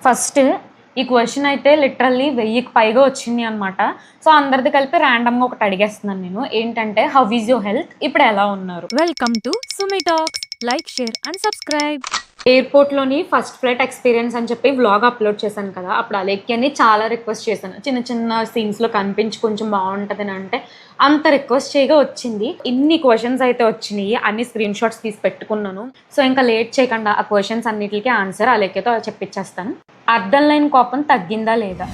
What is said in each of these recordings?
First ఈ question అయితే literally 1000కి పైగా వచ్చింది అనమాట. సో అందరిది కలిపి ర్యాండమ్గా ఒకటి అడిగేస్తున్నాను నేను. ఏంటంటే హౌ ఈజ్ యువర్ హెల్త్, ఇప్పుడు ఎలా ఉన్నారు? Welcome to Sumi talks. Like, share and subscribe. ఎయిర్పోర్ట్లోని ఫస్ట్ ఫ్లైట్ ఎక్స్పీరియన్స్ అని చెప్పి వ్లాగ్ అప్లోడ్ చేశాను కదా, అప్పుడు అలేఖ్యని చాలా రిక్వెస్ట్ చేశాను, చిన్న చిన్న సీన్స్లో కనిపించి కొంచెం బాగుంటుంది అని. అంటే అంత రిక్వెస్ట్ చేయగా వచ్చింది. ఇన్ని క్వశ్చన్స్ అయితే వచ్చినాయి, అన్ని స్క్రీన్ షాట్స్ తీసి పెట్టుకున్నాను. సో ఇంకా లేట్ చేయకుండా ఆ క్వశ్చన్స్ అన్నిటికీ ఆన్సర్ అలేఖ్యతో చెప్పించేస్తాను. అర్థం లేని కోపం తగ్గిందా లేదా,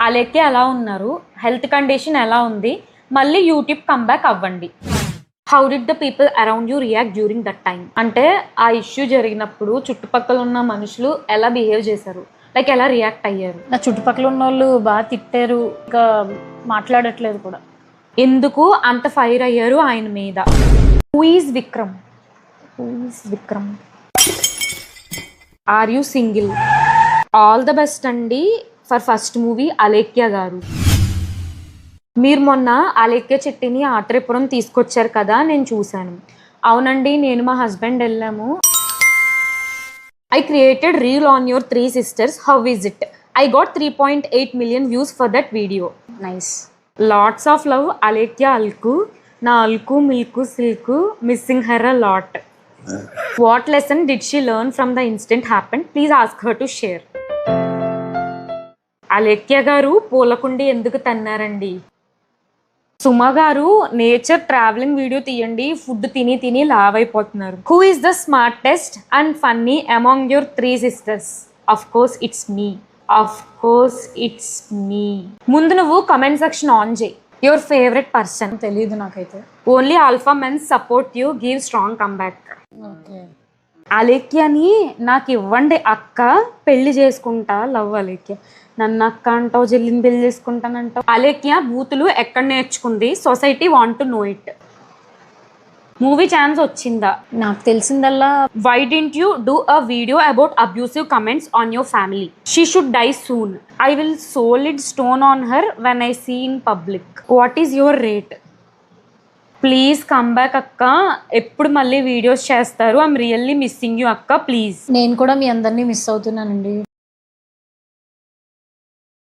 అలేఖ్య ఎలా ఉన్నారు, హెల్త్ కండిషన్ ఎలా ఉంది, మళ్ళీ యూట్యూబ్ కంబ్యాక్ అవ్వండి. How did the people around you react during that time. అంటే ఆ ఇష్యూ జరిగినప్పుడు చుట్టుపక్కల ఉన్న మనుషులు ఎలా బిహేవ్ చేశారు, లైక్ ఎలా రియాక్ట్ అయ్యారు. నా చుట్టుపక్కల ఉన్న వాళ్ళు బాగా తిట్టారు, ఇంకా మాట్లాడట్లేదు కూడా. ఎందుకు అంత ఫైర్ అయ్యారు ఆయన మీద? Who is Vikram? Are you single? All the best అండి ఫర్ ఫస్ట్ మూవీ అలేఖ్య గారు. మీరు మొన్న అలేఖ్య చెట్టిని ఆత్రేయపురం తీసుకొచ్చారు కదా, నేను చూశాను. అవునండి, నేను మా హస్బెండ్ వెళ్ళాము. I created reel on your 3 sisters. How is it? I got 3.8 million views for that video. Nice. Lots of love Alekhya Alku. నా అల్కు మిల్కు సిల్కు missing her a lot. What lesson did she learn from the incident happen? Please ask her to share. Alekhya garu పూలకుండి ఎందుకు తన్నారండి? Suma garu nature travelling video తీయండి, food తిని తిని లావ్ అయిపోతున్నారు. Who is the smartest and funny among your 3 sisters? Of course it's me. ముందు నువ్వు కమెంట్ సెక్షన్ ఆన్ చేయి. Your favourite person? తెలియదు నాకైతే. Only alpha mens support you, give strong comeback. Okay. అలేఖ్యని నాకు ఇవ్వండి అక్క, పెళ్లి చేసుకుంటా. లవ్ అలేఖ్య. నన్ను అక్క అంటావు, చెల్లిని పెళ్లి చేసుకుంటానంటావు. అలేఖ్య బూతులు ఎక్కడ నేర్చుకుంది? Society want to know it. Movie chance వచ్చిందా? నాకు తెలిసిందల్లా why didn't you do a video about abusive comments on your family? She should die soon. I will solid stone on her when I see in public. What is your rate? Please come back అక్క. ఎప్పుడు మళ్ళీ videos చేస్తారు? I'm really missing you అక్క, please. నేను కూడా మీ అందరినీ miss అవుతున్నానండి.